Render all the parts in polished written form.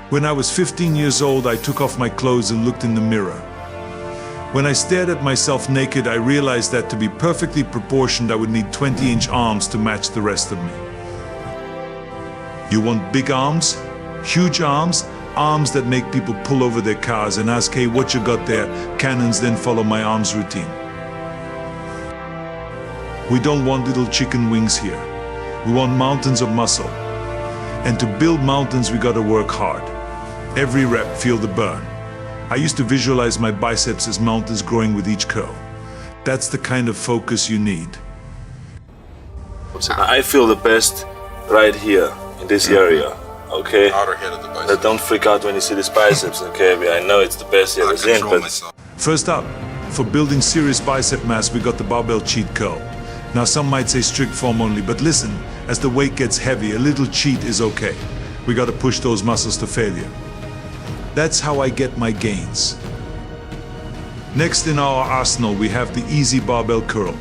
When I was 15 years old, I took off my clothes and looked in the mirror. When I stared at myself naked, I realized that to be perfectly proportioned, I would need 20-inch arms to match the rest of me. You want big arms? Huge arms? Arms that make people pull over their cars and ask, hey, what you got there? Cannons, then follow my arms routine. We don't want little chicken wings here. We want mountains of muscle. And to build mountains, we gotta work hard. Every rep, feel the burn. I used to visualize my biceps as mountains growing with each curl. That's the kind of focus you need. I feel the best right here, in this area, okay? Outer head of the bicep. Now don't freak out when you see these biceps, okay? I know it's the best you ever seen, but... First up, for building serious bicep mass, we got the barbell cheat curl. Now some might say strict form only, but listen, as the weight gets heavy, a little cheat is okay. We gotta push those muscles to failure. That's how I get my gains. Next in our arsenal, we have the easy barbell curl.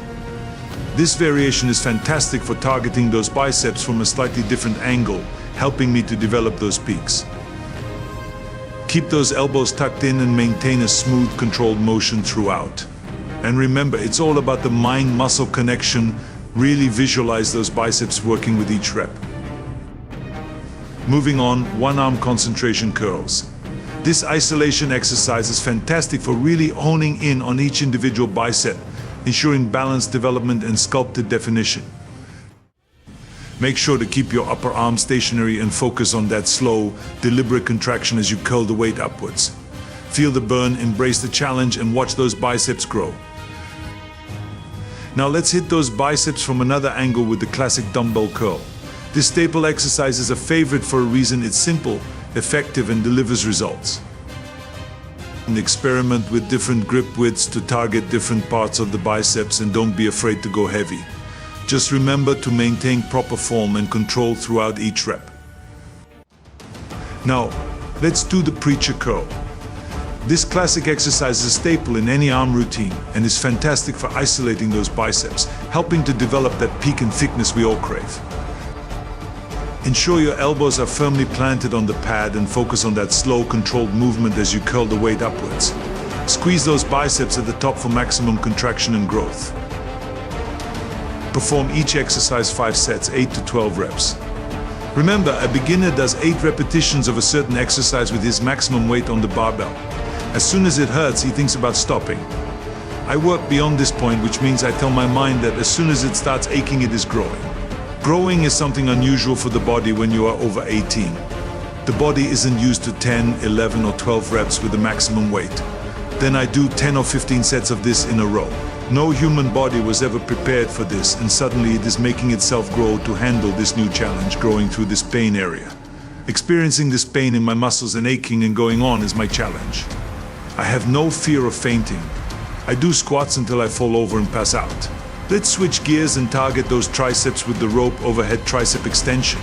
This variation is fantastic for targeting those biceps from a slightly different angle, helping me to develop those peaks. Keep those elbows tucked in and maintain a smooth, controlled motion throughout. And remember, it's all about the mind-muscle connection. Really visualize those biceps working with each rep. Moving on, one-arm concentration curls. This isolation exercise is fantastic for really honing in on each individual bicep, ensuring balanced development and sculpted definition. Make sure to keep your upper arm stationary and focus on that slow, deliberate contraction as you curl the weight upwards. Feel the burn, embrace the challenge, and watch those biceps grow. Now let's hit those biceps from another angle with the classic dumbbell curl. This staple exercise is a favorite for a reason. It's simple, effective, and delivers results. And experiment with different grip widths to target different parts of the biceps, and don't be afraid to go heavy. Just remember to maintain proper form and control throughout each rep. Now, let's do the preacher curl. This classic exercise is a staple in any arm routine and is fantastic for isolating those biceps, helping to develop that peak and thickness we all crave. Ensure your elbows are firmly planted on the pad and focus on that slow, controlled movement as you curl the weight upwards. Squeeze those biceps at the top for maximum contraction and growth. Perform each exercise 5 sets, 8 to 12 reps. Remember, a beginner does 8 repetitions of a certain exercise with his maximum weight on the barbell. As soon as it hurts, he thinks about stopping. I work beyond this point, which means I tell my mind that as soon as it starts aching, it is growing. Growing is something unusual for the body when you are over 18. The body isn't used to 10, 11 or 12 reps with the maximum weight. Then I do 10 or 15 sets of this in a row. No human body was ever prepared for this, and suddenly it is making itself grow to handle this new challenge, growing through this pain area. Experiencing this pain in my muscles and aching and going on is my challenge. I have no fear of fainting. I do squats until I fall over and pass out. Let's switch gears and target those triceps with the rope overhead tricep extension.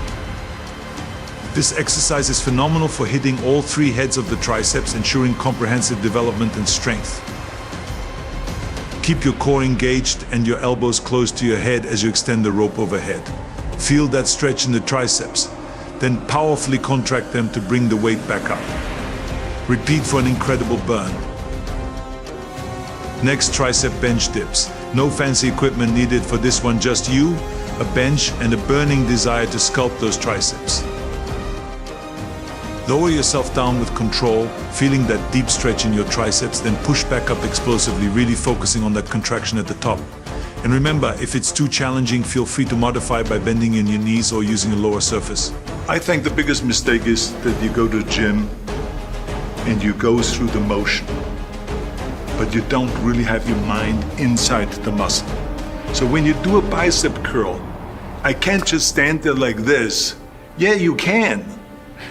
This exercise is phenomenal for hitting all 3 heads of the triceps, ensuring comprehensive development and strength. Keep your core engaged and your elbows close to your head as you extend the rope overhead. Feel that stretch in the triceps, then powerfully contract them to bring the weight back up. Repeat for an incredible burn. Next, tricep bench dips. No fancy equipment needed for this one, just you, a bench, and a burning desire to sculpt those triceps. Lower yourself down with control, feeling that deep stretch in your triceps, then push back up explosively, really focusing on that contraction at the top. And remember, if it's too challenging, feel free to modify by bending in your knees or using a lower surface. I think the biggest mistake is that you go to the gym and you go through the motion, but you don't really have your mind inside the muscle. So when you do a bicep curl, I can't just stand there like this. Yeah, you can.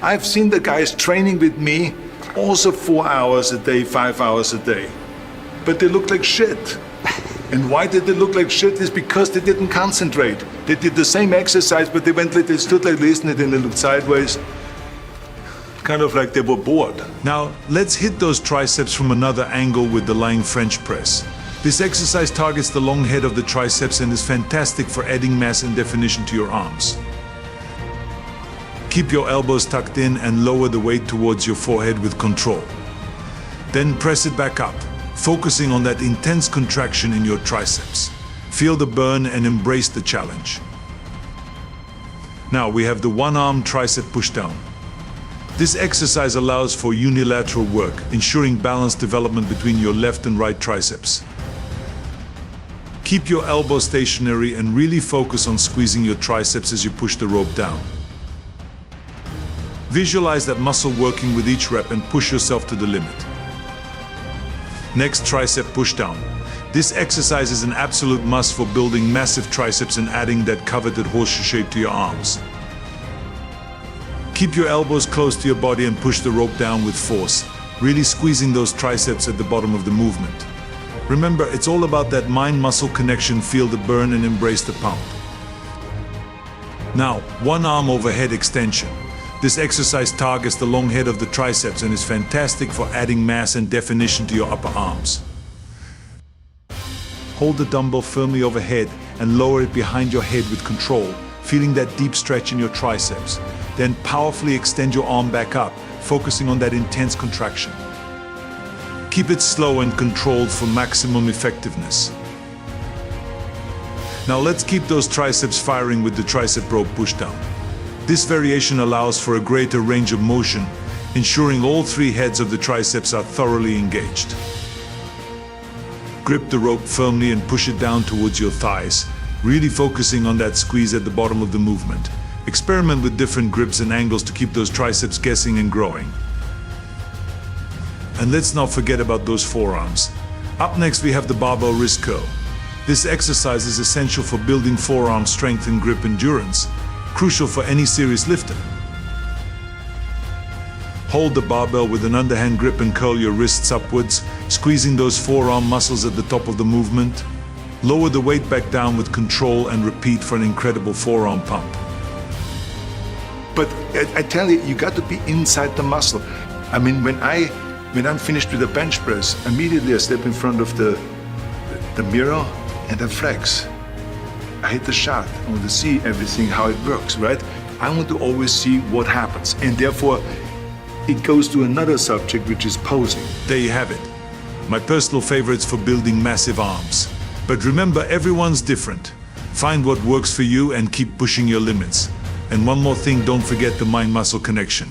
I've seen the guys training with me also 4 hours a day, 5 hours a day, but they look like shit. And why did they look like shit? Is because they didn't concentrate. They did the same exercise, but they stood like this and then they looked sideways. Kind of like they were bored. Now, let's hit those triceps from another angle with the lying French press. This exercise targets the long head of the triceps and is fantastic for adding mass and definition to your arms. Keep your elbows tucked in and lower the weight towards your forehead with control. Then press it back up, focusing on that intense contraction in your triceps. Feel the burn and embrace the challenge. Now we have the one-arm tricep pushdown. This exercise allows for unilateral work, ensuring balanced development between your left and right triceps. Keep your elbows stationary and really focus on squeezing your triceps as you push the rope down. Visualize that muscle working with each rep and push yourself to the limit. Next, tricep pushdown. This exercise is an absolute must for building massive triceps and adding that coveted horseshoe shape to your arms. Keep your elbows close to your body and push the rope down with force, really squeezing those triceps at the bottom of the movement. Remember, it's all about that mind-muscle connection. Feel the burn and embrace the pump. Now, one arm overhead extension. This exercise targets the long head of the triceps and is fantastic for adding mass and definition to your upper arms. Hold the dumbbell firmly overhead and lower it behind your head with control, feeling that deep stretch in your triceps. Then powerfully extend your arm back up, focusing on that intense contraction. Keep it slow and controlled for maximum effectiveness. Now let's keep those triceps firing with the tricep rope pushdown. This variation allows for a greater range of motion, ensuring all three heads of the triceps are thoroughly engaged. Grip the rope firmly and push it down towards your thighs, really focusing on that squeeze at the bottom of the movement. Experiment with different grips and angles to keep those triceps guessing and growing. And let's not forget about those forearms. Up next we have the barbell wrist curl. This exercise is essential for building forearm strength and grip endurance, crucial for any serious lifter. Hold the barbell with an underhand grip and curl your wrists upwards, squeezing those forearm muscles at the top of the movement. Lower the weight back down with control and repeat for an incredible forearm pump. But I tell you, you got to be inside the muscle. I mean, when I'm finished with the bench press, immediately I step in front of the mirror and I flex. I hit the shot. I want to see everything, how it works, right? I want to always see what happens. And therefore, it goes to another subject, which is posing. There you have it. My personal favorites for building massive arms. But remember, everyone's different. Find what works for you and keep pushing your limits. And one more thing, don't forget the mind-muscle connection.